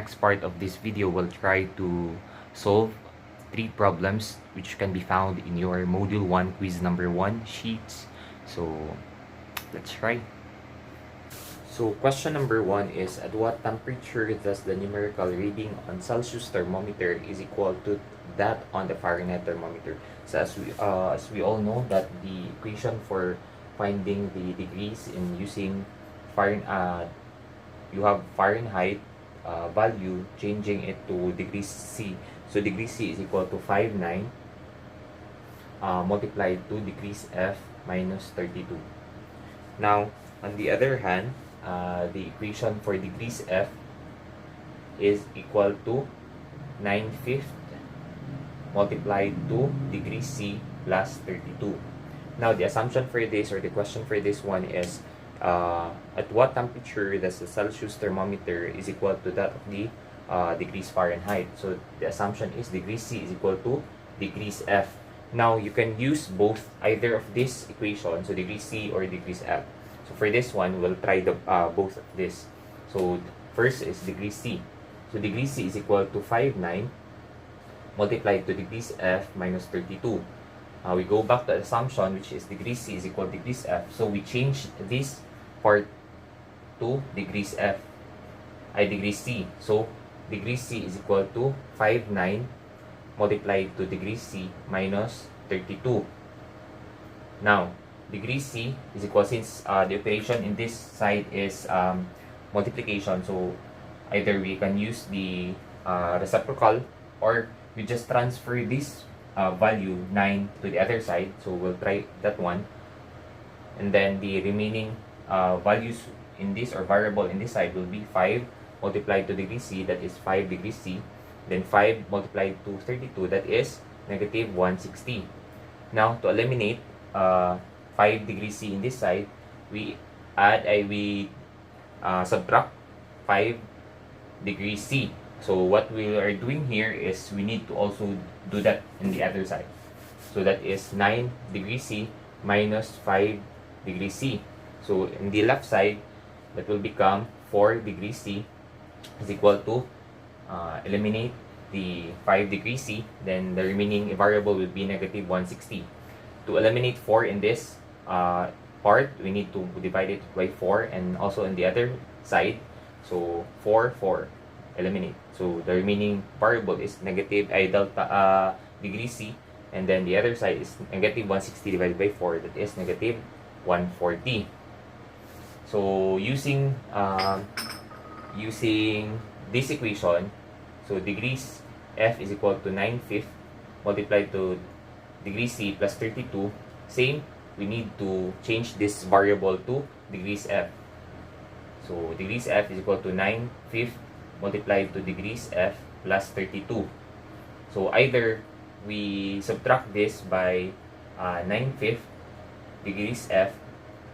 next part of this video, we'll try to solve 3 problems which can be found in your Module 1 quiz number 1 sheets. So, let's try. So, question number 1 is, at what temperature does the numerical reading on Celsius thermometer is equal to that on the Fahrenheit thermometer? So, as we all know that the equation for finding the degrees in using Fahrenheit, you have Fahrenheit value, changing it to degrees C. So degrees C is equal to 59 multiplied to degrees F minus 32. Now, on the other hand, the equation for degrees F is equal to 9/5 multiplied to degrees C plus 32. Now, the assumption for this, or the question for this one is, at what temperature does the Celsius thermometer is equal to that of the degrees Fahrenheit? So the assumption is degrees C is equal to degrees F. Now you can use both, either of this equation, so degrees C or degrees F. So for this one, we'll try the both of this. So first is degrees C. So degrees C is equal to 59 multiplied to degrees F minus 32. We go back to the assumption, which is degrees C is equal to degrees F. So we change this part to degrees F, degrees C. So degrees C is equal to 59 multiplied to degrees C minus 32. Now, degrees C is equal, since the operation in this side is multiplication, so either we can use the reciprocal, or we just transfer this value 9 to the other side. So we'll try that one, and then the remaining values in this, or variable in this side, will be 5 multiplied to degrees C, that is 5 degrees C, then 5 multiplied to 32, that is negative 160. Now, to eliminate 5 degrees C in this side, we subtract 5 degrees C. So what we are doing here is we need to also do that in the other side. So that is 9 degrees C minus 5 degrees C. So in the left side, that will become 4 degrees C is equal to, eliminate the 5 degrees C, then the remaining variable will be negative 160. To eliminate 4 in this part, we need to divide it by 4, and also on the other side. So 4, 4, eliminate. So the remaining variable is negative delta degree C, and then the other side is negative 160 divided by 4, that is negative 140. So using this equation, so degrees F is equal to 9/5 multiplied to degrees C plus 32. Same, we need to change this variable to degrees F. So degrees F is equal to 9/5 multiplied to degrees F plus 32. So either we subtract this by 9/5 degrees F,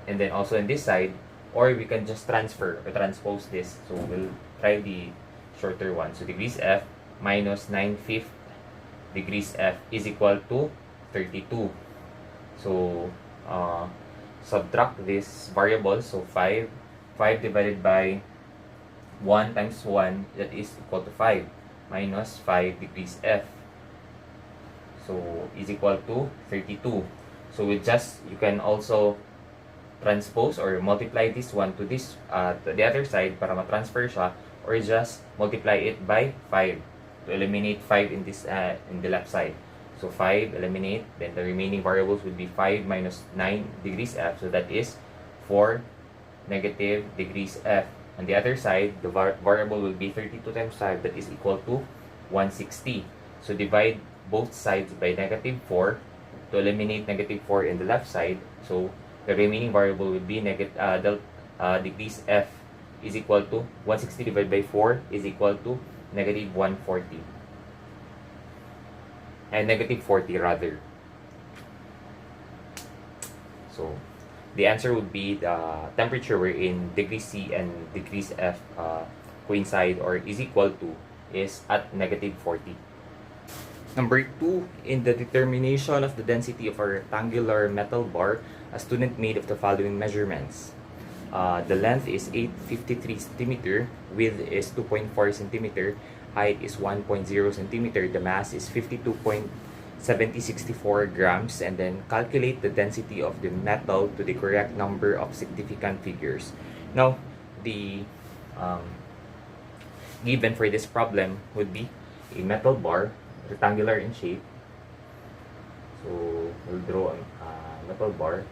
and then also on this side, or we can just transfer or transpose this. So we'll try the shorter one. So degrees F minus 9/5 degrees F is equal to 32. So subtract this variable. So 5 divided by 1 times 1, that is equal to 5, minus 5 degrees F. So is equal to 32. So you can also transpose or multiply this one to this to the other side para ma-transfer siya, or just multiply it by 5 to eliminate 5 in this in the left side. So 5 eliminate, then the remaining variables will be 5 minus 9 degrees F, so that is 4 negative degrees F. On the other side, the variable will be 32 times 5, that is equal to 160. So divide both sides by negative 4 to eliminate negative 4 in the left side. So the remaining variable will be degrees F is equal to 160 divided by 4 is equal to negative 140. And negative 40 rather. So the answer would be the temperature wherein degrees C and degrees F coincide or is equal to is at negative 40. Number 2, in the determination of the density of a rectangular metal bar, a student made of the following measurements. the length is 853 centimeter, width is 2.4 centimeter, height is 1.0 centimeter, the mass is 52.7064 grams, and then calculate the density of the metal to the correct number of significant figures. Now, the given for this problem would be a metal bar, rectangular in shape. So, we'll draw a metal bar.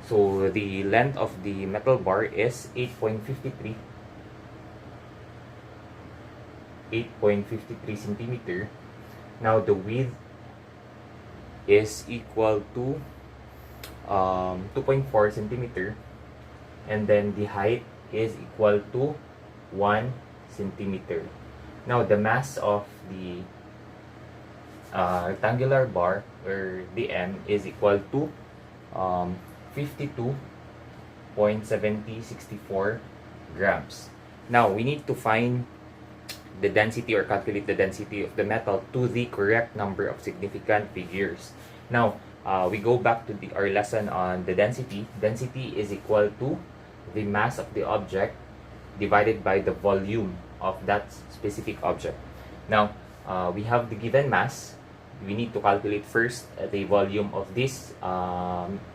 So, the length of the metal bar is 8.53 centimeter. Now, the width is equal to 2.4 centimeter. And then the height is equal to 1 centimeter. Now, the mass of the rectangular bar, or the M, is equal to 52.7064 grams. Now, we need to find the density or calculate the density of the metal to the correct number of significant figures. Now, we go back to our lesson on the density. Density is equal to the mass of the object divided by the volume of that specific object. Now, we have the given mass. We need to calculate first the volume of this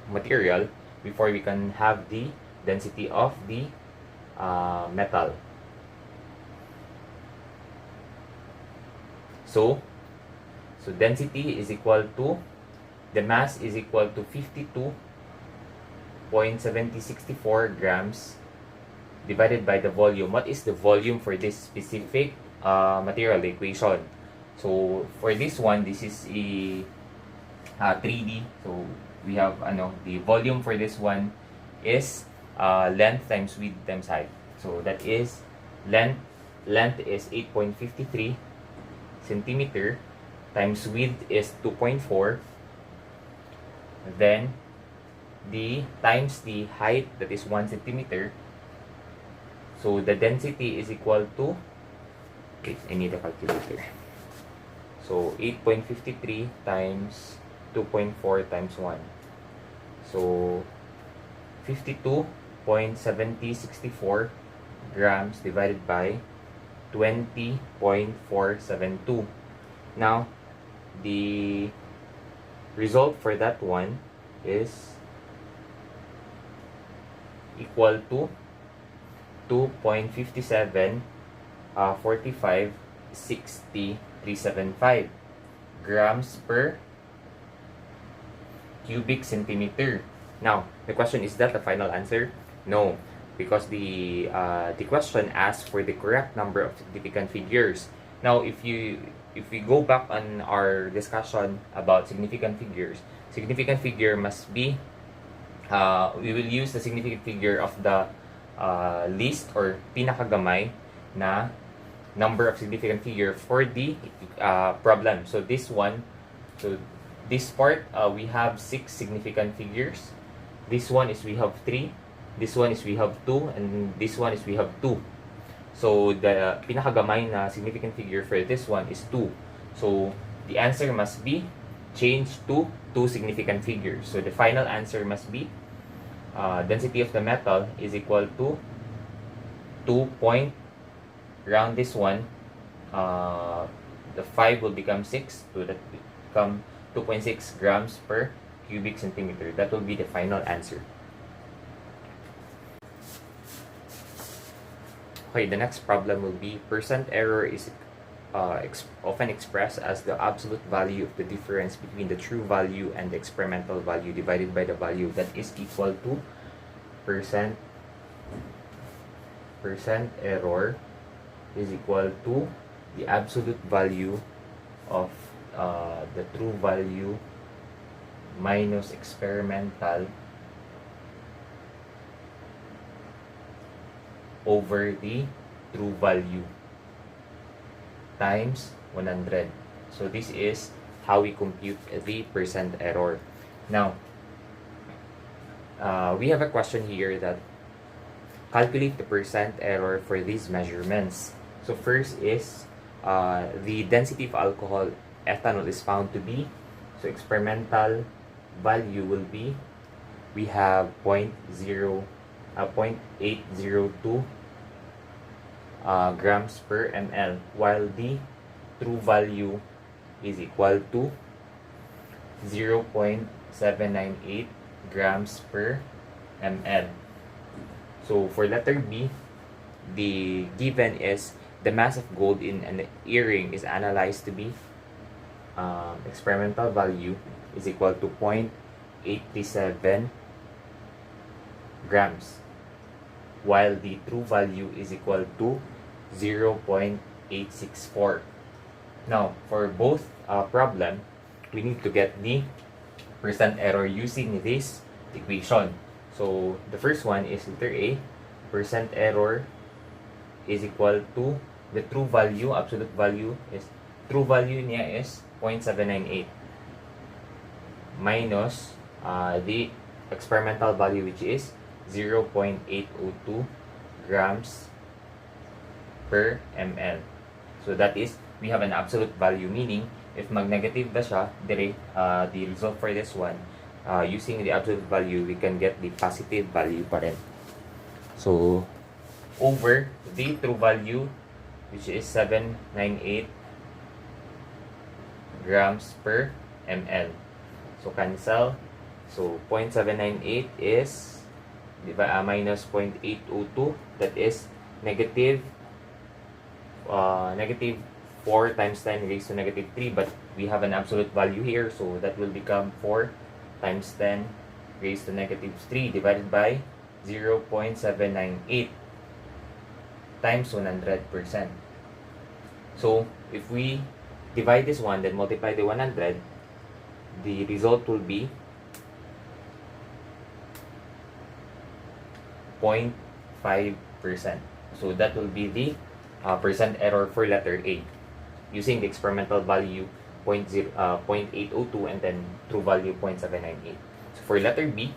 material before we can have the density of the metal. So density is equal to, the mass is equal to 52.7064 grams divided by the volume. What is the volume for this specific material, the equation? So for this one, this is a 3D. So we have the volume for this one is length times width times height. So that is length is 8.53 centimeter times width is 2.4, then the times the height, that is 1 centimeter. So the density is equal to, wait, I need a calculator. So 8.53 times 2.4 times 1. So 52.7064 grams divided by 20.472. Now, the result for that one is equal to 2.57 45 60 375 grams per cubic centimeter. Now, the question, is that the final answer? No, because the question asks for the correct number of significant figures. Now, if we go back on our discussion about significant figures, significant figure must be, we will use the significant figure of the least or pinakagamay na number of significant figure for the problem. So this one, so this part, we have 6 significant figures. This one is we have 3. This one is we have 2, and this one is we have 2. So the pinakagamay na significant figure for this one is 2. So the answer must be changed to 2 significant figures. So the final answer must be density of the metal is equal to 2 point, round this one, the 5 will become 6, so that will become 2.6 grams per cubic centimeter. That will be the final answer. Okay, the next problem will be percent error is often expressed as the absolute value of the difference between the true value and the experimental value divided by the value that is equal to percent error is equal to the absolute value of the true value minus experimental over the true value times 100. So this is how we compute the percent error. Now, we have a question here that calculate the percent error for these measurements. So first is the density of alcohol ethanol is found to be, so experimental value will be we have 0.802 grams per ml, while the true value is equal to 0.798 grams per ml. So for letter B, the given is the mass of gold in an earring is analyzed to be experimental value is equal to 0.87 grams, while the true value is equal to 0.864. Now, for both problem, we need to get the percent error using this equation. So, the first one is letter A. Percent error is equal to the true value, absolute value is, true value niya is 0.798 minus the experimental value, which is 0.802 grams per ml. So that is, we have an absolute value, meaning if mag-negative ba siya, the result for this one, using the absolute value, we can get the positive value pa rin. So, over the true value, which is 798 grams per ml. So, cancel. So, 0.798 is minus 0.802. That is negative 4 times 10 raised to negative 3. But we have an absolute value here. So, that will become 4 times 10 raised to negative 3 divided by 0.798 times 100%. So, if we divide this one, then multiply the 100, the result will be 0.5%. So, that will be the percent error for letter A, using the experimental value 0.802 and then true value 0.798. So, for letter B,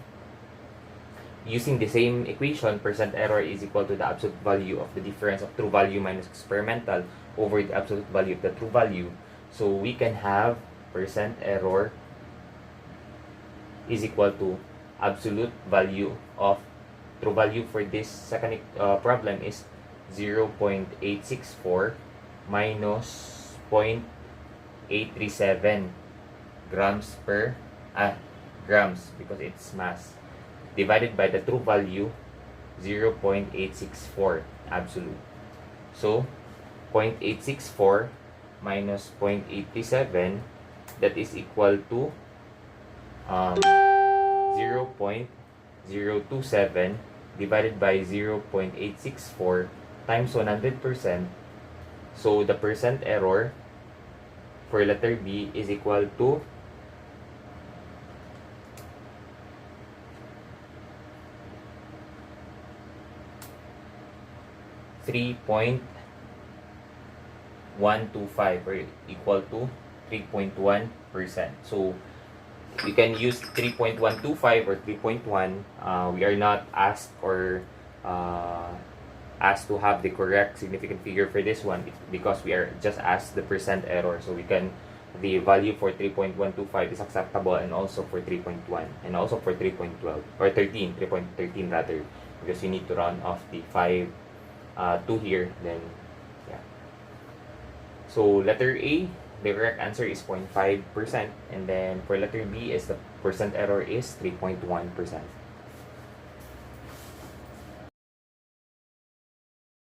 using the same equation, percent error is equal to the absolute value of the difference of true value minus experimental over the absolute value of the true value. So we can have percent error is equal to absolute value of true value for this second problem is 0.864 minus 0.837 grams per grams, because it's mass, divided by the true value 0.864 absolute. So 0.864 minus 0.87, that is equal to 0.027 divided by 0.864 times 100%. So the percent error for letter B is equal to 3.125, or equal to 3.1%. So you can use 3.125 or 3.1. We are not asked or asked to have the correct significant figure for this one, because we are just asked the percent error. So we can, the value for 3.125 is acceptable, and also for 3.1, and also for 3.12 or 3.13 rather, because you need to round off the 2 here, then yeah. So letter A, the correct answer is 0.5%, and then for letter B is the percent error is 3.1%.